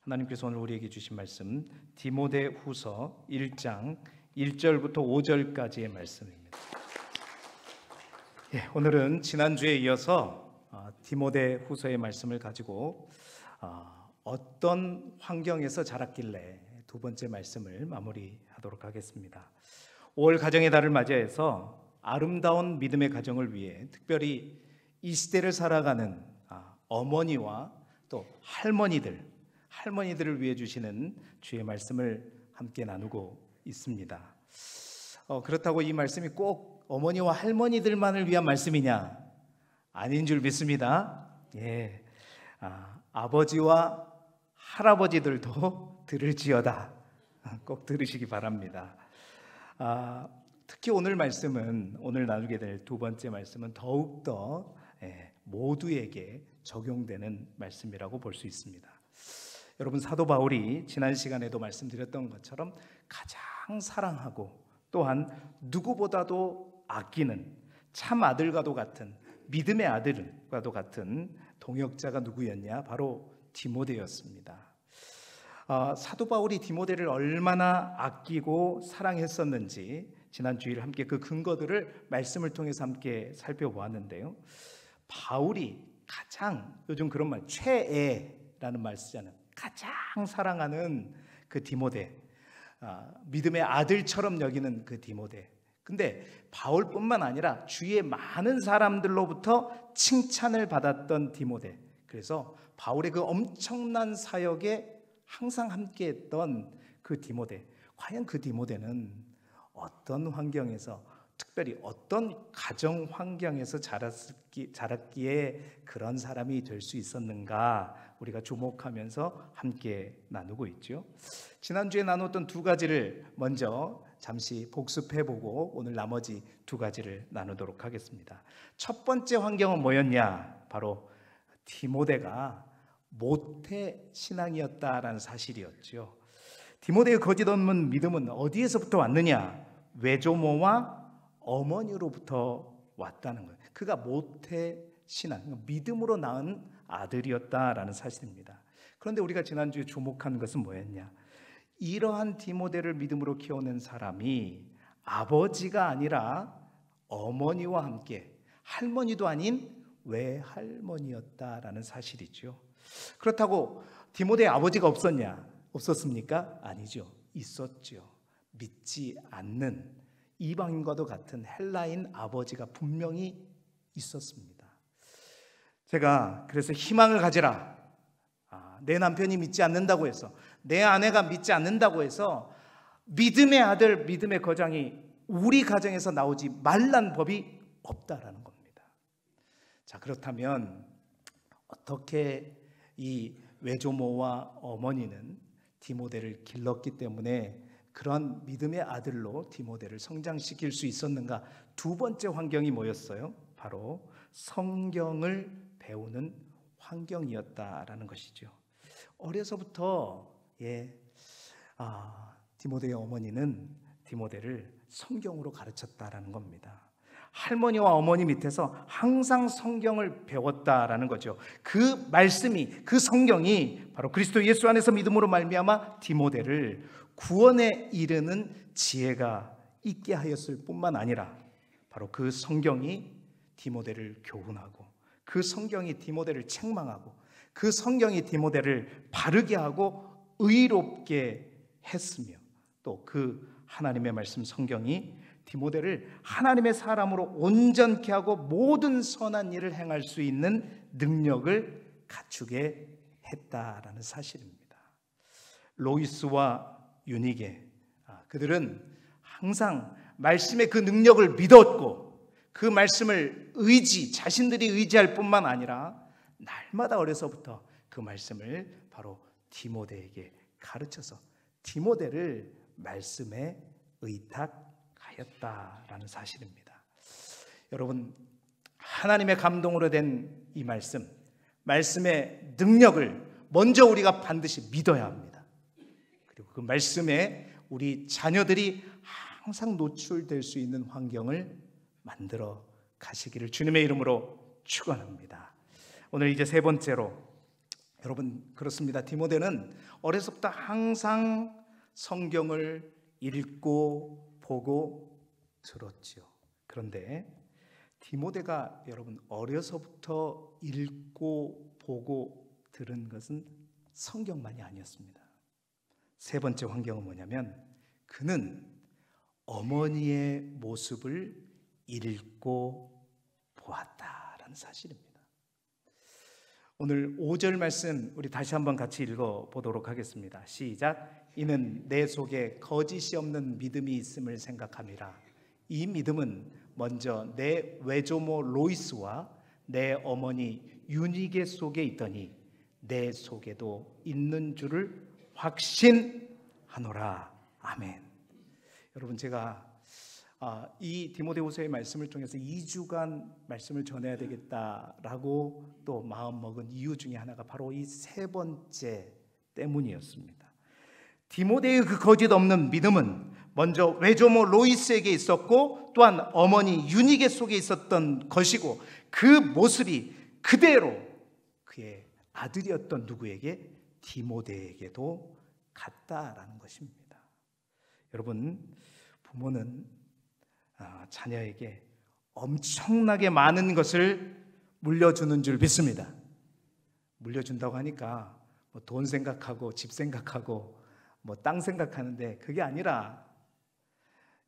하나님께서 오늘 우리에게 주신 말씀 디모데후서 1장 1절부터 5절까지의 말씀입니다. 오늘은 지난주에 이어서 디모데후서의 말씀을 가지고 어떤 환경에서 자랐길래 두 번째 말씀을 마무리하도록 하겠습니다. 5월 가정의 달을 맞이해서 아름다운 믿음의 가정을 위해 특별히 이 시대를 살아가는 어머니와 또 할머니들을 위해 주시는 주의 말씀을 함께 나누고 있습니다. 그렇다고 이 말씀이 꼭 어머니와 할머니들만을 위한 말씀이냐? 아닌 줄 믿습니다. 아버지와 할아버지들도 들을지어다. 꼭 들으시기 바랍니다. 특히 오늘 나누게 될 두 번째 말씀은 더욱더 모두에게 적용되는 말씀이라고 볼 수 있습니다. 여러분, 사도 바울이 지난 시간에도 말씀드렸던 것처럼 가장 사랑하고 또한 누구보다도 아끼는 참 아들과도 같은 믿음의 아들과도 같은 동역자가 누구였냐? 바로 디모데였습니다. 사도 바울이 디모데를 얼마나 아끼고 사랑했었는지 지난 주일 함께 그 근거들을 말씀을 통해서 함께 살펴보았는데요. 바울이 가장, 요즘 그런 말 최애라는 말 쓰잖아요. 가장 사랑하는 그 디모데, 믿음의 아들처럼 여기는 그 디모데. 근데 바울뿐만 아니라 주위의 많은 사람들로부터 칭찬을 받았던 디모데. 그래서 바울의 그 엄청난 사역에 항상 함께했던 그 디모데. 과연 그 디모데는 어떤 환경에서, 특별히 어떤 가정 환경에서 자랐기에 그런 사람이 될 수 있었는가, 우리가 주목하면서 함께 나누고 있죠. 지난주에 나눴던 두 가지를 먼저 잠시 복습해보고 오늘 나머지 두 가지를 나누도록 하겠습니다. 첫 번째 환경은 뭐였냐? 바로 디모데가 모태 신앙이었다라는 사실이었죠. 디모데의 거짓 없는 믿음은 어디에서부터 왔느냐? 외조모와 어머니로부터 왔다는 거예요. 그가 모태 신앙, 믿음으로 낳은 아들이었다라는 사실입니다. 그런데 우리가 지난주에 주목한 것은 뭐였냐? 이러한 디모데를 믿음으로 키워낸 사람이 아버지가 아니라 어머니와 함께 할머니도 아닌 외할머니였다라는 사실이죠. 그렇다고 디모데의 아버지가 없었습니까? 아니죠. 있었죠. 믿지 않는 이방인과도 같은 헬라인 아버지가 분명히 있었습니다. 제가 그래서 희망을 가지라. 내 남편이 믿지 않는다고 해서, 내 아내가 믿지 않는다고 해서 믿음의 아들, 믿음의 거장이 우리 가정에서 나오지 말란 법이 없다라는 겁니다. 자, 그렇다면 어떻게 이 외조모와 어머니는 디모데를 길렀기 때문에 그런 믿음의 아들로 디모데를 성장시킬 수 있었는가? 두 번째 환경이 뭐였어요? 바로 성경을 배우는 환경이었다라는 것이죠. 어려서부터 디모데의 어머니는 디모데를 성경으로 가르쳤다라는 겁니다. 할머니와 어머니 밑에서 항상 성경을 배웠다라는 거죠. 그 말씀이, 그 성경이 바로 그리스도 예수 안에서 믿음으로 말미암아 디모데를 구원에 이르는 지혜가 있게 하였을 뿐만 아니라 바로 그 성경이 디모데를 교훈하고, 그 성경이 디모데를 책망하고, 그 성경이 디모데를 바르게 하고 의롭게 했으며, 또 그 하나님의 말씀 성경이 디모데를 하나님의 사람으로 온전케 하고 모든 선한 일을 행할 수 있는 능력을 갖추게 했다라는 사실입니다. 로이스와 유니게, 그들은 항상 말씀의 그 능력을 믿었고 그 말씀을 자신들이 의지할 뿐만 아니라 날마다 어려서부터 그 말씀을 바로 디모데에게 가르쳐서 디모데를 말씀에 의탁하였다라는 사실입니다. 여러분, 하나님의 감동으로 된 이 말씀의 능력을 먼저 우리가 반드시 믿어야 합니다. 그리고 그 말씀에 우리 자녀들이 항상 노출될 수 있는 환경을 만들어 가시기를 주님의 이름으로 축원합니다. 오늘 이제 세 번째로 여러분, 그렇습니다. 디모데는 어려서부터 항상 성경을 읽고 보고 들었죠. 그런데 디모데가 여러분 어려서부터 읽고 보고 들은 것은 성경만이 아니었습니다. 세 번째 환경은 뭐냐면 그는 어머니의 모습을 읽고 보았다라는 사실입니다. 오늘 5절 말씀 우리 다시 한번 같이 읽어보도록 하겠습니다. 시작. 이는 내 속에 거짓이 없는 믿음이 있음을 생각함이라. 이 믿음은 먼저 내 외조모 로이스와 내 어머니 유니게 속에 있더니 내 속에도 있는 줄을 확신하노라. 아멘. 여러분, 제가 이 디모데후서의 말씀을 통해서 2주간 말씀을 전해야 되겠다라고 또 마음먹은 이유 중에 하나가 바로 이 세 번째 때문이었습니다. 디모데의 그 거짓 없는 믿음은 먼저 외조모 로이스에게 있었고 또한 어머니 유니게 속에 있었던 것이고 그 모습이 그대로 그의 아들이었던 누구에게? 디모데에게도 같다라는 것입니다. 여러분, 부모는 자녀에게 엄청나게 많은 것을 물려주는 줄 믿습니다. 물려준다고 하니까 돈 생각하고 집 생각하고 땅 생각하는데 그게 아니라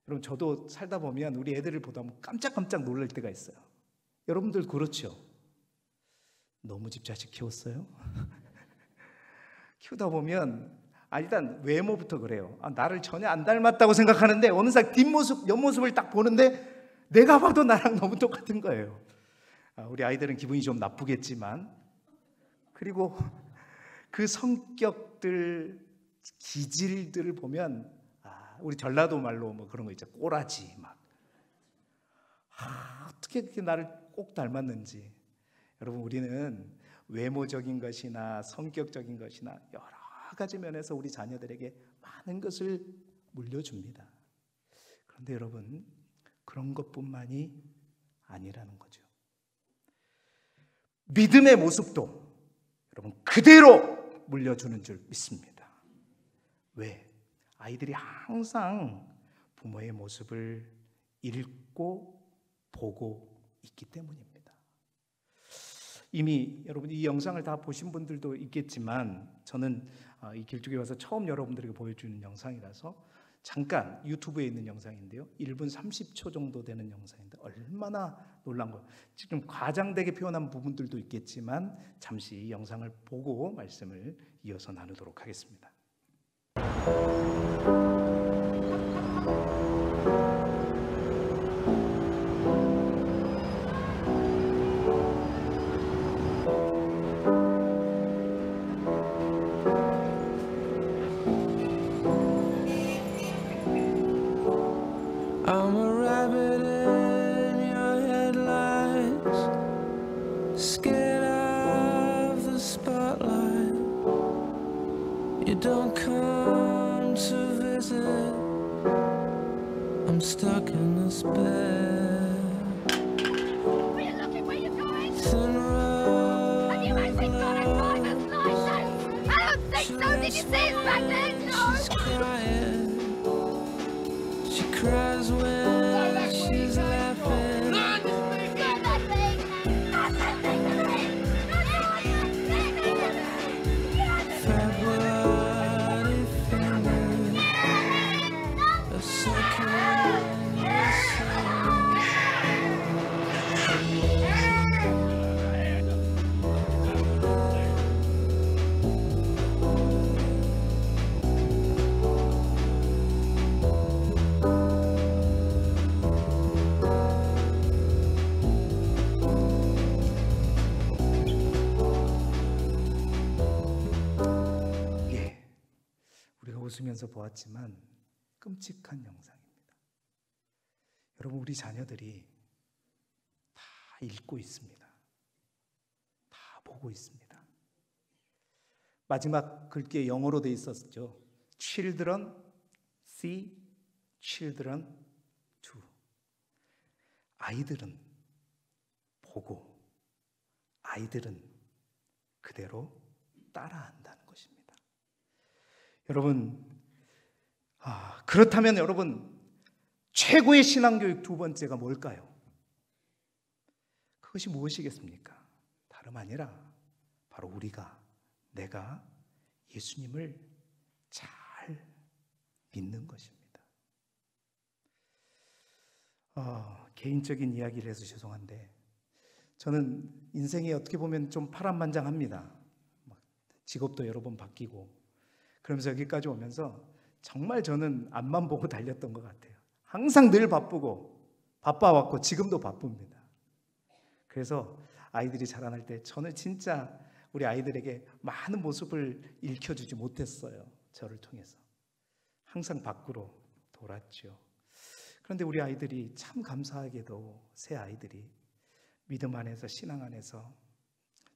여러분, 저도 살다 보면 우리 애들을 보다 보면 깜짝깜짝 놀랄 때가 있어요. 여러분들 그렇죠? 너무 집자식 키웠어요? 키우다 보면 일단 외모부터 그래요. 나를 전혀 안 닮았다고 생각하는데 어느 날 뒷모습, 옆모습을 딱 보는데 내가 봐도 나랑 너무 똑같은 거예요. 우리 아이들은 기분이 좀 나쁘겠지만, 그리고 그 성격들, 기질들을 보면 우리 전라도 말로 그런 거 있죠. 꼬라지 막. 어떻게 그렇게 나를 꼭 닮았는지. 여러분, 우리는 외모적인 것이나 성격적인 것이나 여러 가지 면에서 우리 자녀들에게 많은 것을 물려줍니다. 그런데 여러분, 그런 것뿐만이 아니라는 거죠. 믿음의 모습도 여러분 그대로 물려주는 줄 믿습니다. 왜? 아이들이 항상 부모의 모습을 읽고 보고 있기 때문입니다. 이미 여러분 이 영상을 다 보신 분들도 있겠지만 저는 이 길쭉에 와서 처음 여러분들에게 보여주는 영상이라서 잠깐 유튜브에 있는 영상인데요, 1분 30초 정도 되는 영상인데 얼마나 놀란 거예요. 지금 과장되게 표현한 부분들도 있겠지만 잠시 이 영상을 보고 말씀을 이어서 나누도록 하겠습니다. I'm a rabbit in your headlights, scared of the spotlight. You don't come to visit, I'm stuck in this bed. Will you look at where you're going? Thin rug Have you actually got a driver's license? I don't think so. Did you see his back then? No. she's crying. She cries when she's laughing. Get that thing. Get that thing to me. February fingers are sucking your soul. 우리가 웃으면서 보았지만 끔찍한 영상입니다. 여러분, 우리 자녀들이 다 읽고 있습니다. 다 보고 있습니다. 마지막 글귀에 영어로 돼 있었죠. Children see, children do. 아이들은 보고 아이들은 그대로 따라한다는 것입니다. 여러분, 그렇다면 여러분, 최고의 신앙교육 두 번째가 뭘까요? 그것이 무엇이겠습니까? 다름 아니라 바로 내가 예수님을 잘 믿는 것입니다. 개인적인 이야기를 해서 죄송한데, 저는 인생이 어떻게 보면 좀 파란만장합니다. 직업도 여러 번 바뀌고 그러면서 여기까지 오면서 정말 저는 앞만 보고 달렸던 것 같아요. 항상 늘 바빠왔고 지금도 바쁩니다. 그래서 아이들이 자라날 때 저는 진짜 우리 아이들에게 많은 모습을 일켜주지 못했어요. 저를 통해서 항상 밖으로 돌았죠. 그런데 우리 아이들이 참 감사하게도 새 아이들이 믿음 안에서, 신앙 안에서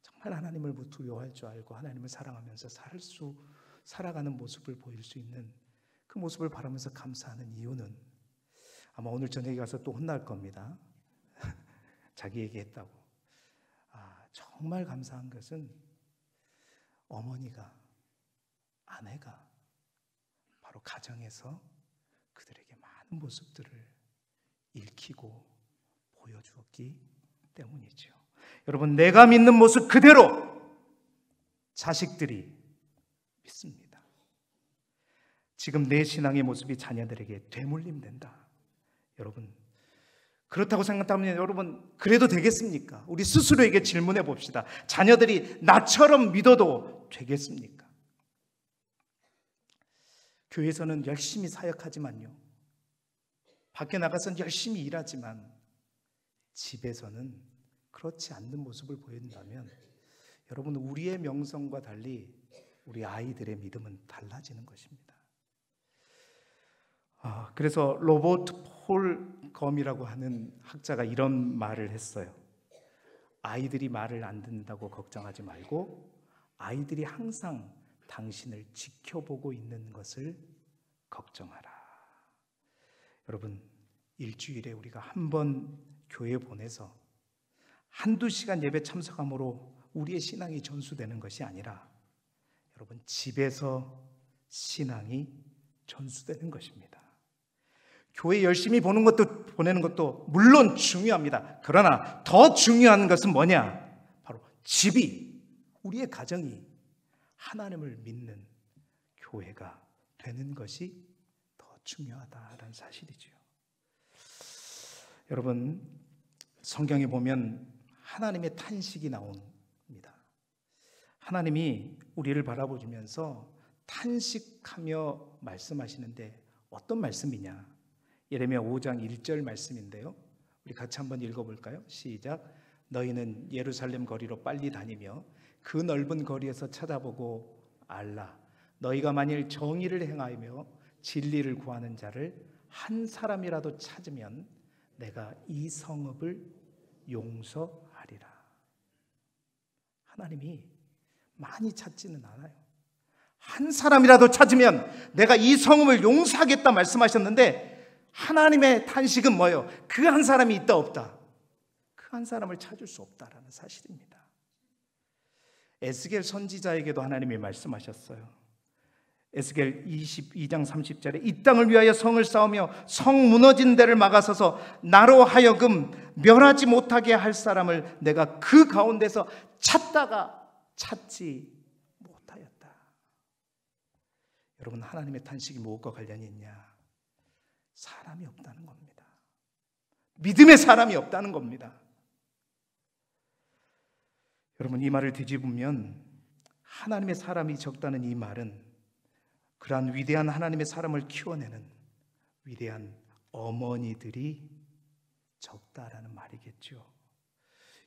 정말 하나님을 두려워할 줄 알고 하나님을 사랑하면서 살아가는 모습을 보일 수 있는 그 모습을 바라면서 감사하는 이유는, 아마 오늘 저녁에 가서 또 혼날 겁니다. 자기 얘기했다고. 정말 감사한 것은 어머니가, 아내가 바로 가정에서 그들에게 많은 모습들을 읽히고 보여주었기 때문이죠. 여러분, 내가 믿는 모습 그대로 자식들이 믿습니다. 지금 내 신앙의 모습이 자녀들에게 되물림된다. 여러분, 그렇다고 생각하면 여러분, 그래도 되겠습니까? 우리 스스로에게 질문해 봅시다. 자녀들이 나처럼 믿어도 되겠습니까? 교회에서는 열심히 사역하지만요, 밖에 나가서는 열심히 일하지만 집에서는 그렇지 않는 모습을 보인다면 여러분, 우리의 명성과 달리 우리 아이들의 믿음은 달라지는 것입니다. 그래서 로버트 폴 검이라고 하는 학자가 이런 말을 했어요. 아이들이 말을 안 듣는다고 걱정하지 말고 아이들이 항상 당신을 지켜보고 있는 것을 걱정하라. 여러분, 일주일에 우리가 한 번 교회 보내서 한두 시간 예배 참석함으로 우리의 신앙이 전수되는 것이 아니라 여러분, 집에서 신앙이 전수되는 것입니다. 교회 열심히 보내는 것도 물론 중요합니다. 그러나 더 중요한 것은 뭐냐? 바로 집이, 우리의 가정이 하나님을 믿는 교회가 되는 것이 더 중요하다는 사실이죠. 여러분, 성경에 보면 하나님의 탄식이 나옵니다. 하나님이 우리를 바라보시면서 탄식하며 말씀하시는데 어떤 말씀이냐? 예레미야 5장 1절 말씀인데요, 우리 같이 한번 읽어볼까요? 시작. 너희는 예루살렘 거리로 빨리 다니며 그 넓은 거리에서 찾아보고 알라. 너희가 만일 정의를 행하며 진리를 구하는 자를 한 사람이라도 찾으면 내가 이 성읍을 용서하리라. 하나님이 많이 찾지는 않아요. 한 사람이라도 찾으면 내가 이 성읍을 용서하겠다 말씀하셨는데, 하나님의 탄식은 뭐예요? 그 한 사람이 있다 없다? 그 한 사람을 찾을 수 없다라는 사실입니다. 에스겔 선지자에게도 하나님이 말씀하셨어요. 에스겔 22장 30절에 이 땅을 위하여 성을 쌓으며 성 무너진 데를 막아서서 나로 하여금 멸하지 못하게 할 사람을 내가 그 가운데서 찾다가 찾지 못하였다. 여러분, 하나님의 탄식이 무엇과 관련이 있냐? 사람이 없다는 겁니다. 믿음의 사람이 없다는 겁니다. 여러분, 이 말을 뒤집으면 하나님의 사람이 적다는 이 말은 그러한 위대한 하나님의 사람을 키워내는 위대한 어머니들이 적다라는 말이겠죠.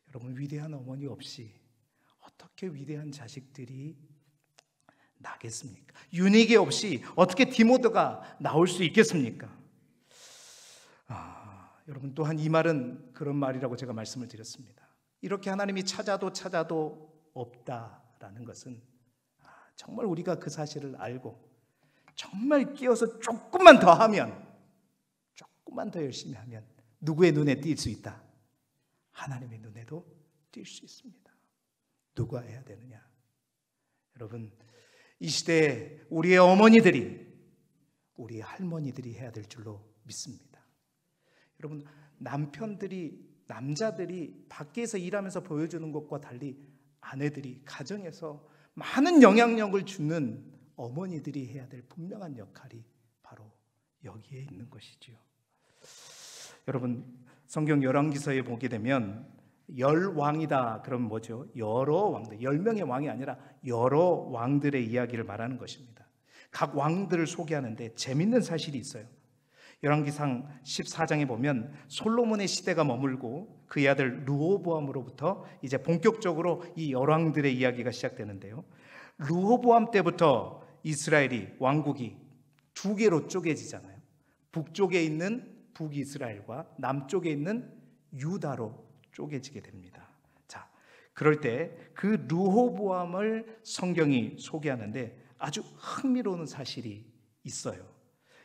여러분, 위대한 어머니 없이 어떻게 위대한 자식들이 나겠습니까? 유니게 없이 어떻게 디모데가 나올 수 있겠습니까? 여러분, 또한 이 말은 그런 말이라고 제가 말씀을 드렸습니다. 이렇게 하나님이 찾아도 없다라는 것은 정말 우리가 그 사실을 알고 정말 끼어서 조금만 더 하면, 조금만 더 열심히 하면 누구의 눈에 띌 수 있다? 하나님의 눈에도 띌 수 있습니다. 누가 해야 되느냐? 여러분, 이 시대에 우리의 어머니들이, 우리의 할머니들이 해야 될 줄로 믿습니다. 여러분, 남자들이 밖에서 일하면서 보여주는 것과 달리 아내들이 가정에서 많은 영향력을 주는 어머니들이 해야 될 분명한 역할이 바로 여기에 있는 것이지요. 여러분, 성경 열왕기서에 보게 되면 열왕이다 그러면 뭐죠? 여러 왕들, 10명의 왕이 아니라 여러 왕들의 이야기를 말하는 것입니다. 각 왕들을 소개하는데 재밌는 사실이 있어요. 열왕기상 14장에 보면 솔로몬의 시대가 머물고 그의 아들 르호보암으로부터 이제 본격적으로 이 열왕들의 이야기가 시작되는데요. 르호보암 때부터 이스라엘이, 왕국이 두 개로 쪼개지잖아요. 북쪽에 있는 북이스라엘과 남쪽에 있는 유다로 쪼개지게 됩니다. 자, 그럴 때 그 르호보암을 성경이 소개하는데 아주 흥미로운 사실이 있어요.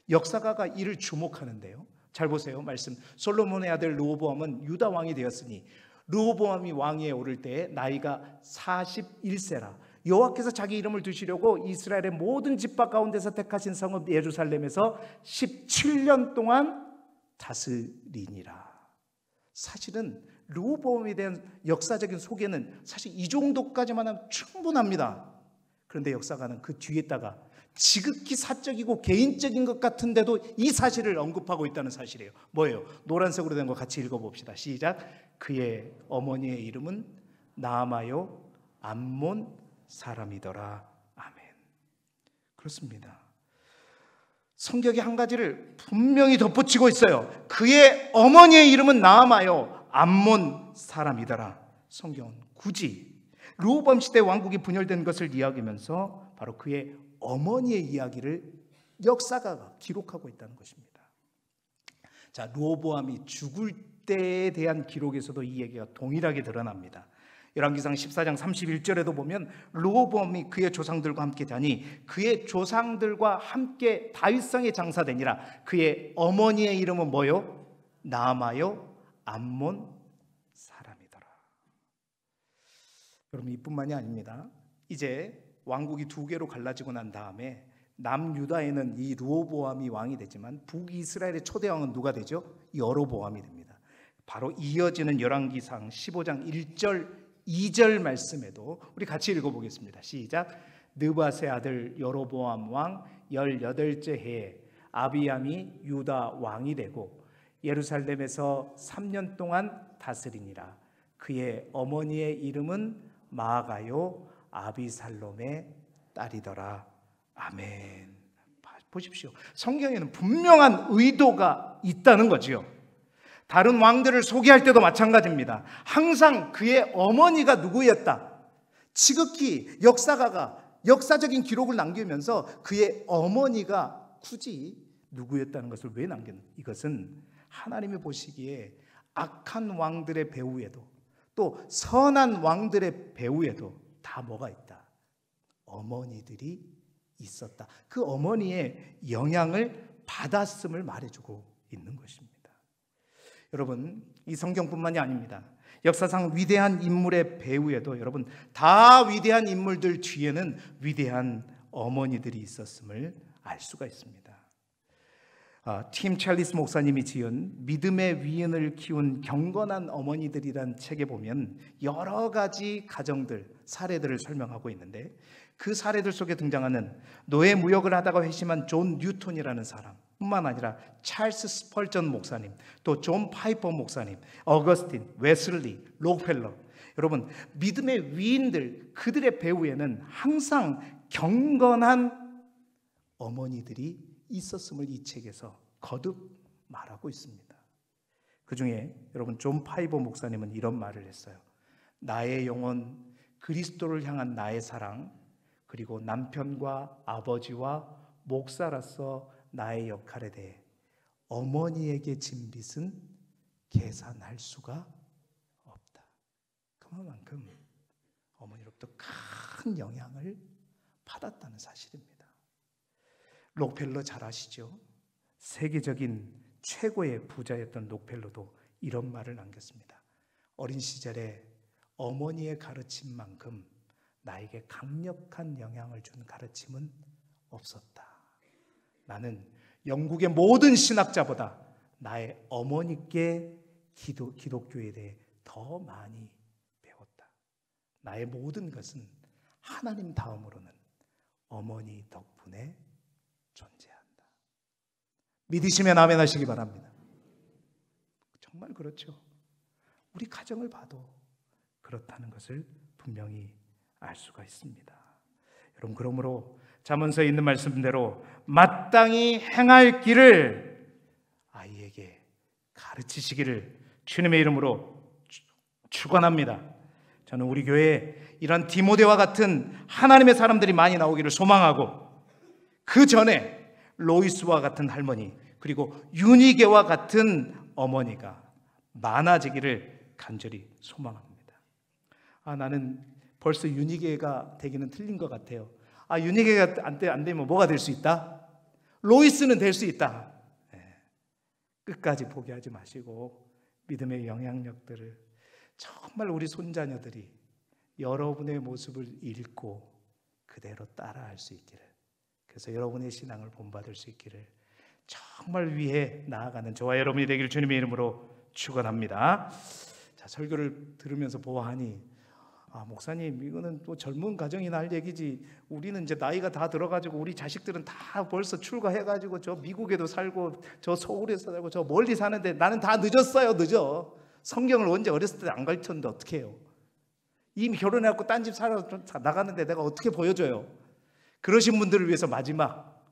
역사가가 이를 주목하는데요. 잘 보세요. 말씀. 솔로몬의 아들 르호보암은 유다 왕이 되었으니 르호보암이 왕위에 오를 때 나이가 41세라. 여호와께서 자기 이름을 두시려고 이스라엘의 모든 집파 가운데서 택하신 성읍 예루살렘에서 17년 동안 다스리니라. 사실은 르호보암에 대한 역사적인 소개는 사실 이 정도까지만 하면 충분합니다. 그런데 역사가는 그 뒤에다가 지극히 사적이고 개인적인 것 같은데도 이 사실을 언급하고 있다는 사실이에요. 뭐예요? 노란색으로 된 거 같이 읽어봅시다. 시작. 그의 어머니의 이름은 나아마요 암몬 사람이더라. 아멘. 그렇습니다. 성경이 한 가지를 분명히 덧붙이고 있어요. 그의 어머니의 이름은 나아마요 암몬 사람이더라. 성경은 굳이 르호보암 시대 왕국이 분열된 것을 이야기하면서 바로 그의 어머니의 이야기를 역사가가 기록하고 있다는 것입니다. 자, 르호보암이 죽을 때에 대한 기록에서도 이 얘기가 동일하게 드러납니다. 열왕기상 14장 31절에도 보면 르호보암이 그의 조상들과 함께 자니 그의 조상들과 함께 다윗성에 장사되니라. 그의 어머니의 이름은 뭐요? 나아마요 암몬 사람이더라. 여러분, 이뿐만이 아닙니다. 이제 왕국이 두 개로 갈라지고 난 다음에 남유다에는 이 르호보암이 왕이 되지만 북이스라엘의 초대 왕은 누가 되죠? 여로보암이 됩니다. 바로 이어지는 열왕기상 15장 1절 2절 말씀에도 우리 같이 읽어보겠습니다. 시작. 느밧의 아들 여로보암 왕 18째 해에 아비암이 유다 왕이 되고 예루살렘에서 3년 동안 다스리니라. 그의 어머니의 이름은 마아가요 아비살롬의 딸이더라. 아멘. 보십시오. 성경에는 분명한 의도가 있다는 거지요. 다른 왕들을 소개할 때도 마찬가지입니다. 항상 그의 어머니가 누구였다. 지극히 역사가가 역사적인 기록을 남기면서 그의 어머니가 굳이 누구였다는 것을 왜 남겼나? 이것은 하나님이 보시기에 악한 왕들의 배후에도 또 선한 왕들의 배후에도 다 뭐가 있다? 어머니들이 있었다. 그 어머니의 영향을 받았음을 말해주고 있는 것입니다. 여러분, 이 성경뿐만이 아닙니다. 역사상 위대한 인물의 배후에도 여러분 다 위대한 인물들 뒤에는 위대한 어머니들이 있었음을 알 수가 있습니다. 팀 찰리스 목사님이 지은 믿음의 위인을 키운 경건한 어머니들이란 책에 보면 여러 가지 가정들, 사례들을 설명하고 있는데 그 사례들 속에 등장하는 노예 무역을 하다가 회심한 존 뉴턴이라는 사람 뿐만 아니라 찰스 스펄전 목사님, 또 존 파이퍼 목사님, 어거스틴, 웨슬리, 록펠러, 여러분 믿음의 위인들, 그들의 배후에는 항상 경건한 어머니들이 있었음을 이 책에서 거듭 말하고 있습니다. 그 중에 여러분 존 파이버 목사님은 이런 말을 했어요. 나의 영혼, 그리스도를 향한 나의 사랑, 그리고 남편과 아버지와 목사로서 나의 역할에 대해 어머니에게 진 빚은 계산할 수가 없다. 그만큼 어머니로부터 큰 영향을 받았다는 사실입니다. 록펠러 잘 아시죠? 세계적인 최고의 부자였던 록펠러도 이런 말을 남겼습니다. 어린 시절에 어머니의 가르침만큼 나에게 강력한 영향을 준 가르침은 없었다. 나는 영국의 모든 신학자보다 나의 어머니께 기독교에 대해 더 많이 배웠다. 나의 모든 것은 하나님 다음으로는 어머니 덕분에 존재한다. 믿으시면 아멘 하시기 바랍니다. 정말 그렇죠. 우리 가정을 봐도 그렇다는 것을 분명히 알 수가 있습니다. 여러분, 그러므로 잠언서에 있는 말씀대로 마땅히 행할 길을 아이에게 가르치시기를 주님의 이름으로 축원합니다. 저는 우리 교회에 이런 디모데와 같은 하나님의 사람들이 많이 나오기를 소망하고, 그 전에 로이스와 같은 할머니, 그리고 유니게와 같은 어머니가 많아지기를 간절히 소망합니다. 나는 벌써 유니게가 되기는 틀린 것 같아요. 유니게가 안 되면 뭐가 될 수 있다? 로이스는 될 수 있다. 끝까지 포기하지 마시고 믿음의 영향력들을 정말 우리 손자녀들이 여러분의 모습을 읽고 그대로 따라할 수 있기를, 그래서 여러분의 신앙을 본받을 수 있기를 정말 위해 나아가는 저와 여러분이 되기를 주님의 이름으로 축원합니다. 자, 설교를 들으면서 보아하니 목사님, 이거는 또 젊은 가정이나 할 얘기지, 우리는 이제 나이가 다 들어가지고 우리 자식들은 다 벌써 출가해가지고 저 미국에도 살고 저 서울에서 살고 저 멀리 사는데 나는 다 늦었어요. 늦어. 성경을 언제 어렸을 때 안 가르쳤는데 어떻게 해요? 이미 결혼해갖고 딴 집 살아 나가는데 내가 어떻게 보여줘요? 그러신 분들을 위해서 마지막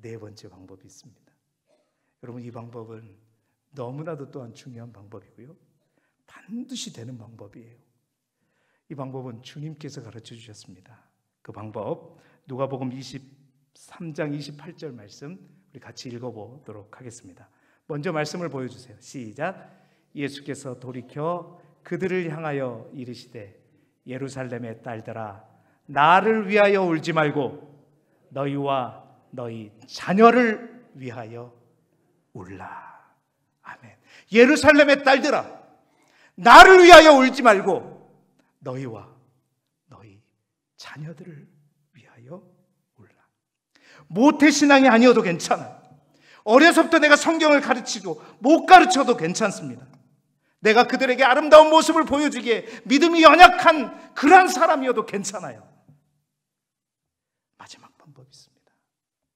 4번째 방법이 있습니다. 여러분, 이 방법은 너무나도 또한 중요한 방법이고요, 반드시 되는 방법이에요. 이 방법은 주님께서 가르쳐 주셨습니다. 그 방법, 누가복음 23장 28절 말씀 우리 같이 읽어보도록 하겠습니다. 먼저 말씀을 보여주세요. 시작. 예수께서 돌이켜 그들을 향하여 이르시되 예루살렘의 딸들아, 나를 위하여 울지 말고 너희와 너희 자녀를 위하여 울라. 아멘. 예루살렘의 딸들아, 나를 위하여 울지 말고 너희와 너희 자녀들을 위하여 울라. 모태신앙이 아니어도 괜찮아. 어려서부터 내가 성경을 가르치고 못 가르쳐도 괜찮습니다. 내가 그들에게 아름다운 모습을 보여주기에 믿음이 연약한 그러한 사람이어도 괜찮아요. 마지막 방법이 있습니다.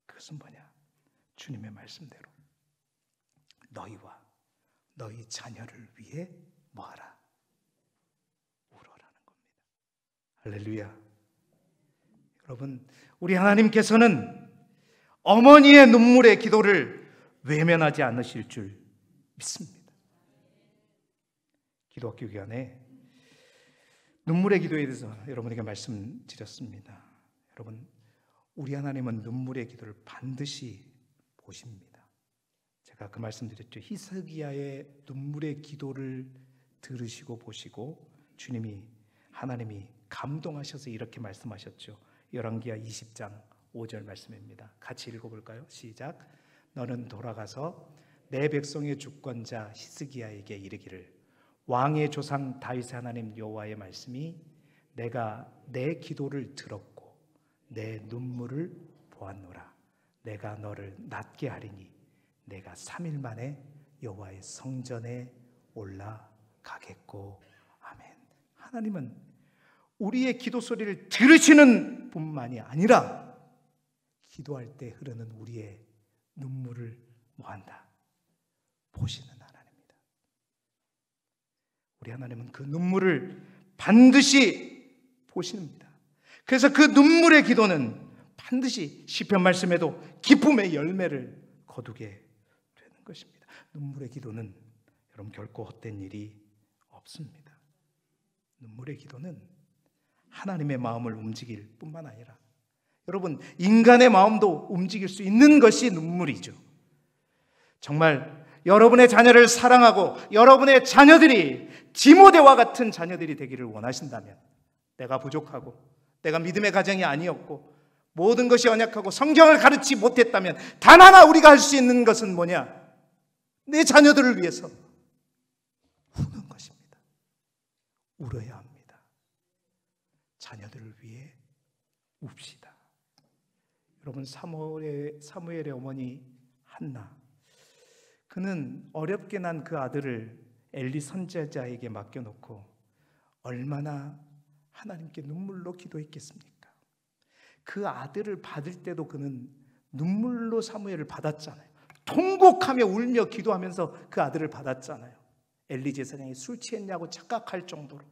그것은 뭐냐? 주님의 말씀대로 너희와 너희 자녀를 위해 뭐하라? 울어라는 겁니다. 할렐루야. 여러분, 우리 하나님께서는 어머니의 눈물의 기도를 외면하지 않으실 줄 믿습니다. 기독교 기간에 눈물의 기도에 대해서 여러분에게 말씀드렸습니다. 여러분, 우리 하나님은 눈물의 기도를 반드시 보십니다. 제가 그 말씀드렸죠. 히스기야의 눈물의 기도를 들으시고 보시고 하나님이 감동하셔서 이렇게 말씀하셨죠. 열왕기하 20장 5절 말씀입니다. 같이 읽어볼까요? 시작. 너는 돌아가서 내 백성의 주권자 히스기야에게 이르기를, 왕의 조상 다윗의 하나님 여호와의 말씀이 내가 내 기도를 들었고 내 눈물을 보았노라. 내가 너를 낫게 하리니 내가 3일 만에 여호와의 성전에 올라가겠고. 아멘. 하나님은 우리의 기도 소리를 들으시는 뿐만이 아니라 기도할 때 흐르는 우리의 눈물을 뭐한다? 보시는 하나님입니다. 우리 하나님은 그 눈물을 반드시 보십니다. 그래서 그 눈물의 기도는 반드시 시편 말씀에도 기쁨의 열매를 거두게 되는 것입니다. 눈물의 기도는 여러분 결코 헛된 일이 없습니다. 눈물의 기도는 하나님의 마음을 움직일 뿐만 아니라 여러분 인간의 마음도 움직일 수 있는 것이 눈물이죠. 정말 여러분의 자녀를 사랑하고 여러분의 자녀들이 디모데와 같은 자녀들이 되기를 원하신다면, 내가 부족하고 내가 믿음의 가정이 아니었고 모든 것이 연약하고 성경을 가르치지 못했다면 단 하나 우리가 할 수 있는 것은 뭐냐? 내 자녀들을 위해서 우는 것입니다. 울어야 합니다. 자녀들을 위해 웁시다. 여러분, 사무엘의 어머니 한나, 그는 어렵게 난 그 아들을 엘리 선지자에게 맡겨놓고 얼마나 하나님께 눈물로 기도했겠습니까? 그 아들을 받을 때도 그는 눈물로 사무엘을 받았잖아요. 통곡하며 울며 기도하면서 그 아들을 받았잖아요. 엘리 제사장이 술 취했냐고 착각할 정도로.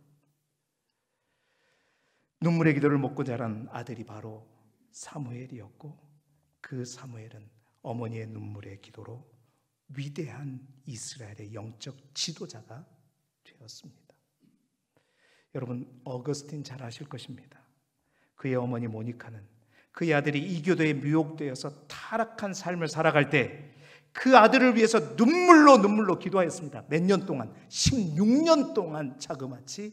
눈물의 기도를 먹고 자란 아들이 바로 사무엘이었고, 그 사무엘은 어머니의 눈물의 기도로 위대한 이스라엘의 영적 지도자가 되었습니다. 여러분, 어거스틴 잘 아실 것입니다. 그의 어머니 모니카는 그의 아들이 이교도에 미혹되어서 타락한 삶을 살아갈 때 그 아들을 위해서 눈물로 기도하였습니다. 몇 년 동안, 16년 동안 자그마치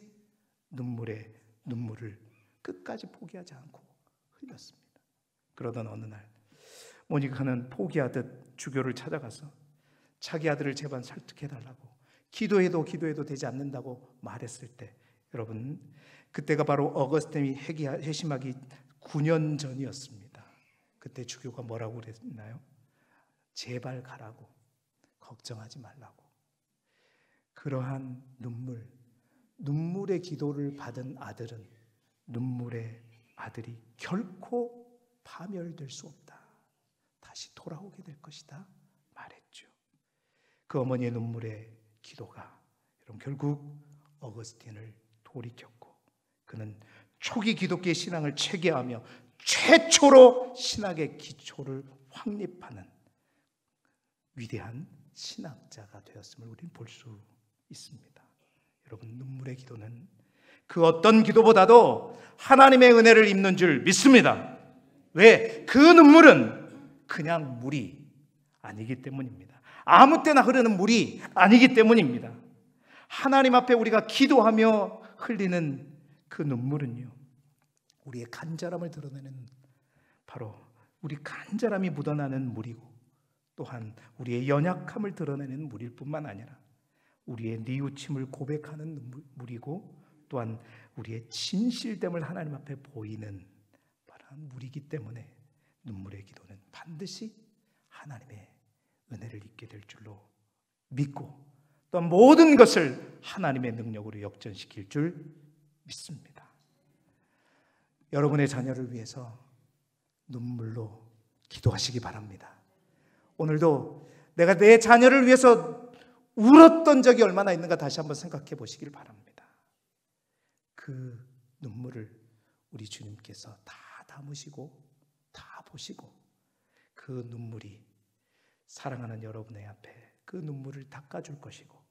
눈물을 끝까지 포기하지 않고 흘렸습니다. 그러던 어느 날 모니카는 포기하듯 주교를 찾아가서 자기 아들을 제발 설득해달라고, 기도해도 되지 않는다고 말했을 때, 여러분, 그때가 바로 어거스틴이 회심하기 9년 전이었습니다. 그때 주교가 뭐라고 그랬나요? 제발 가라고, 걱정하지 말라고. 그러한 눈물의 기도를 받은 아들은, 눈물의 아들이 결코 파멸될 수 없다, 다시 돌아오게 될 것이다 말했죠. 그 어머니의 눈물의 기도가 여러분 결국 어거스틴을 돌이켰고, 그는 초기 기독교의 신앙을 체계하며 최초로 신학의 기초를 확립하는 위대한 신학자가 되었음을 우리는 볼 수 있습니다. 여러분, 눈물의 기도는 그 어떤 기도보다도 하나님의 은혜를 입는 줄 믿습니다. 왜? 그 눈물은 그냥 물이 아니기 때문입니다. 아무 때나 흐르는 물이 아니기 때문입니다. 하나님 앞에 우리가 기도하며 흘리는 그 눈물은요, 우리의 간절함을 드러내는, 바로 우리 간절함이 묻어나는 물이고, 또한 우리의 연약함을 드러내는 물일 뿐만 아니라 우리의 뉘우침을 고백하는 물이고, 또한 우리의 진실됨을 하나님 앞에 보이는 바른 물이기 때문에 눈물의 기도는 반드시 하나님의 은혜를 입게 될 줄로 믿고, 또한 모든 것을 하나님의 능력으로 역전시킬 줄 믿습니다. 여러분의 자녀를 위해서 눈물로 기도하시기 바랍니다. 오늘도 내가 내 자녀를 위해서 울었던 적이 얼마나 있는가 다시 한번 생각해 보시길 바랍니다. 그 눈물을 우리 주님께서 다 담으시고 다 보시고, 그 눈물이 사랑하는 여러분의 앞에 그 눈물을 닦아줄 것이고,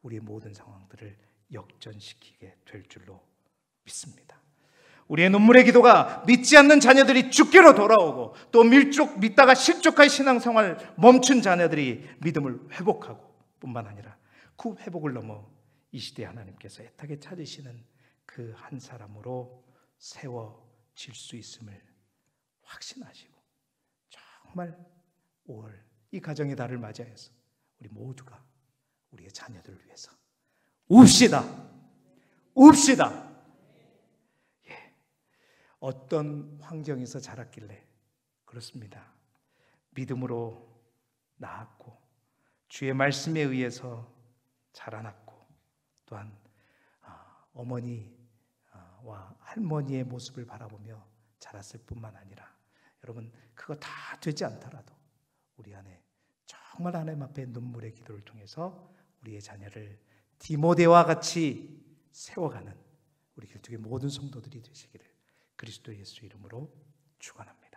우리의 모든 상황들을 역전시키게 될 줄로 믿습니다. 우리의 눈물의 기도가 믿지 않는 자녀들이 주께로 돌아오고, 또 믿다가 실족할 신앙생활 멈춘 자녀들이 믿음을 회복하고 뿐만 아니라 그 회복을 넘어 이 시대에 하나님께서 애타게 찾으시는 그 한 사람으로 세워질 수 있음을 확신하시고, 정말 5월 이 가정의 달을 맞이해서 우리 모두가 우리의 자녀들을 위해서 웁시다. 어떤 환경에서 자랐길래 그렇습니다. 믿음으로 낳았고 주의 말씀에 의해서 자라났고, 또한 어머니와 할머니의 모습을 바라보며 자랐을 뿐만 아니라, 여러분, 그거 다 되지 않더라도 우리 안에 정말 하나님 앞에 눈물의 기도를 통해서 우리의 자녀를 디모데와 같이 세워가는 우리 길쭉의 모든 성도들이 되시기를 그리스도 예수 이름으로 축원합니다.